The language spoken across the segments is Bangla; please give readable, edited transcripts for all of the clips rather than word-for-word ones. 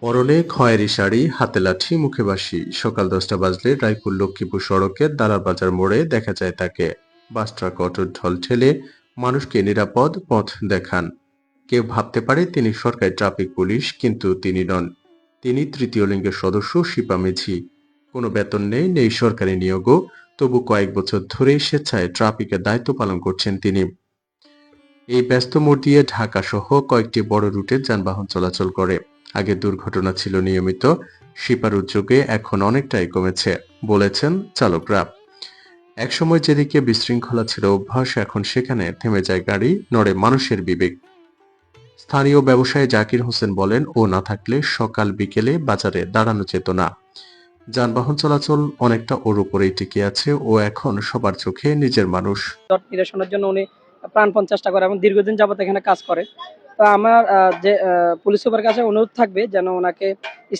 পরনে খয়েরি শাড়ি, হাতে লাঠি, মুখে বাঁশি। সকাল 10টা বাজলে রায়পুর লক্ষ্মীপুর সড়কের দালাল বাজার মোড়ে দেখা যায় তাকে। বাস ট্রাক অটোর ঢল ঠেলে মানুষকে নিরাপদ পথ দেখান। কেউ ভাবতে পারে তিনি সরকারি ট্রাফিক পুলিশ, কিন্তু তিনি নন। তিনি তৃতীয় লিঙ্গের সদস্য শিপা মেঝি। কোনো বেতন নেই, নেই সরকারি নিয়োগও। তবু কয়েক বছর ধরে স্বেচ্ছায় ট্রাফিকের দায়িত্ব পালন করছেন তিনি। এই ব্যস্ত মোড় দিয়ে ঢাকা সহ কয়েকটি বড় রুটে যানবাহন চলাচল করে। আগে দুর্ঘটনা ছিল নিয়মিত, শিপার উদ্যোগে এখন অনেকটাই কমেছে বলেছেন চালকরা। একসময় যেদিকে বিশৃঙ্খলা ছিল অভ্যাস, এখন সেখানে থেমে যায় গাড়ি, নড়ে মানুষের বিবেক। স্থানীয় ব্যবসায়ী জাকির হোসেন বলেন, ও না থাকলে সকাল বিকেলে বাজারে দাঁড়ানো যেত না। যানবাহন চলাচল অনেকটা ওর উপরেই টিকে আছে। ও এখন সবার চোখে নিজের মানুষ। নিরসনের জন্য উনি প্রাণপণ চেষ্টা করে এবং দীর্ঘদিন যাবত এখানে কাজ করে। তো আমার যে পুলিশ সুপার কাছে অনুরোধ থাকবে যেন ওনাকে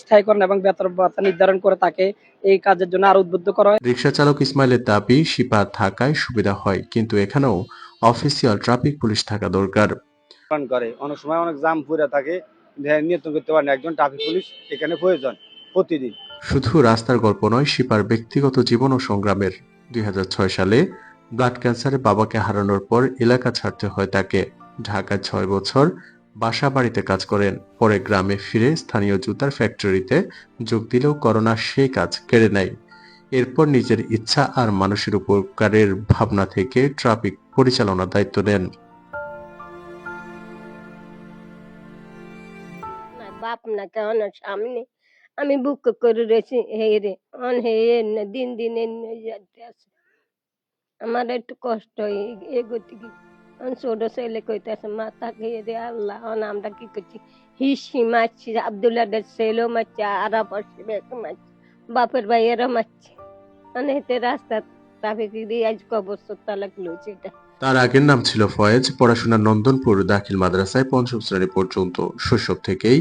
স্থায়ীকরণ এবং বেতন ভাতা নির্ধারণ করে তাকে এই কাজের জন্য আরো উদ্বুদ্ধ করা হয়। রিকশা চালক ইসমাইলের দাবি, শিপা থাকায় সুবিধা হয়, কিন্তু এখানেও অফিসিয়াল ট্রাফিক পুলিশ থাকা দরকার। করে অনেক সময় অনেক জাম পুরে থাকে, নিয়ন্ত্রণ করতে পারে না, একজন ট্রাফিক পুলিশ এখানে প্রয়োজন প্রতিদিন। শুধু রাস্তার গল্প নয়, শিপার ব্যক্তিগত জীবন ও সংগ্রামের। 2006 সালে ব্লাড ক্যান্সারে বাবাকে হারানোর পর এলাকা ছাড়তে হয় তাকে। ঢাকায় 6 বছর বাসা বাড়িতে কাজ করেন। পরে গ্রামে ফিরে স্থানীয় জুতার ফ্যাক্টরিতে যোগ দিলেও করোনা সেই কাজ কেড়ে নেয়। এরপর নিজের ইচ্ছা আর মানুষের উপকারের ভাবনা থেকে ট্রাফিক পরিচালনার দায়িত্ব নেন। বাপ না কেন সামনে আমি বুক করে রয়েছি হে রে অন হে দিন দিন যাতে আছে আমার একটু কষ্ট এগোতে কি ছোট ছেলে কইতেছে মা তাকে রে আল্লাহ আমরা কি করছি হিসি মারছি আবদুল্লাহ ছেলেও মারছে আর পাশে মারছে বাপের ভাইয়েরা মারছে মানে হেঁটে রাস্তা ট্রাফিক দিয়ে আজ কবর তালাক লইছে এটা। তার আগের নাম ছিল ফয়েজ। পড়াশোনা নন্দনপুর দাখিল মাদ্রাসায় 5ম শ্রেণী পর্যন্ত। শৈশব থেকেই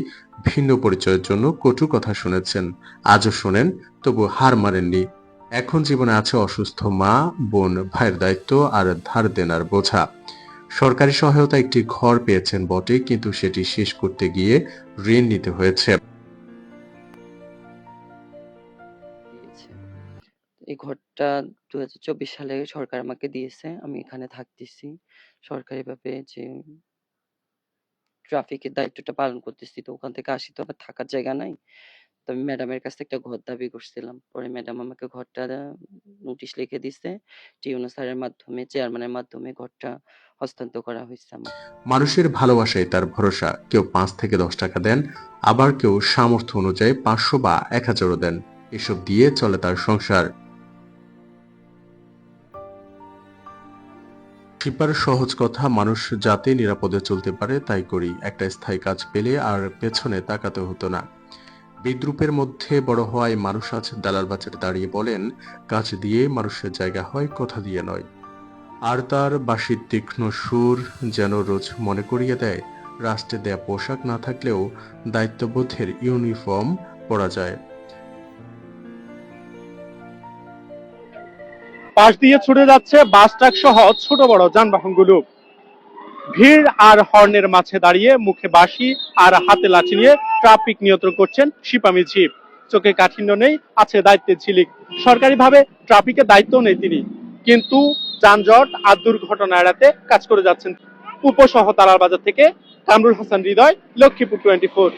ভিন্ন পরিচয়ের জন্য কটু কথা শুনেছেন, আজও শোনেন, তবু হার মানেননি। এখন জীবনে আছে অসুস্থ মা, বোন, ভাইয়ের দায়িত্ব আর ধার দেনার বোঝা। সরকারি সহায়তা একটি ঘর পেয়েছেন বটে, কিন্তু সেটি শেষ করতে গিয়ে ঋণ নিতে হয়েছে। দিয়েছে। এই ঘরটা 2024 সালে সরকার আমাকে দিয়েছে। আমি এখানে থাকতেছি। সরকারিভাবে যে ট্রাফিকের দায়িত্বটা পালন করতেছি। তো ওখান থেকে আসি তো আবার থাকার জায়গা নাই। তো আমি ম্যাডামের কাছ থেকে একটা ঘর দাবি করছিলাম। পরে ম্যাডাম আমাকে ঘরটা নোটিশ লিখে দিছে। টিউনো স্যারের মাধ্যমে, চেয়ারম্যানের মাধ্যমে ঘরটা হস্তান্তর করা হয়েছে আমার। মানুষের ভালোবাসায় তার ভরসা। কেউ 5 থেকে 10 টাকা দেন, আবার কেউ সামর্থ্য অনুযায়ী 500 বা 1000ও দেন। এসব দিয়ে চলে তার সংসার। শিপার সহজ কথা, মানুষ যাতে নিরাপদে চলতে পারে তাই করি। একটা স্থায়ী কাজ পেলে আর পেছনে তাকাতে হতো না। বিদ্রুপের মধ্যে বড় হওয়ায় মানুষ আজ দালাল বাজারে দাঁড়িয়ে বলেন, কাজ দিয়ে মানুষের জায়গা হয়, কথা দিয়ে নয়। আর তার বাঁশির তীক্ষ্ণ সুর যেন রোজ মনে করিয়ে দেয়, রাষ্ট্রে দেয়া পোশাক না থাকলেও দায়িত্ববোধের ইউনিফর্ম পরা যায়। পাশ দিয়ে ছুটে যাচ্ছে বাস ট্রাক সহ ছোট বড় যানবাহনগুলো। ভিড় আর হর্নের মাঝে দাঁড়িয়ে মুখে বাঁশি আর হাতে লাঠি নিয়ে ট্রাফিক নিয়ন্ত্রণ করছেন শিপা মিঝি। চোখে কাঠিন্য নেই, আছে দায়িত্বের ঝিলিক। সরকারিভাবে ট্রাফিকের দায়িত্ব নেই তিনি, কিন্তু যানজট আর দুর্ঘটনা এড়াতে কাজ করে যাচ্ছেন। উপসহ তালার বাজার থেকে কামরুল হাসান হৃদয়, লক্ষ্মীপুর 24।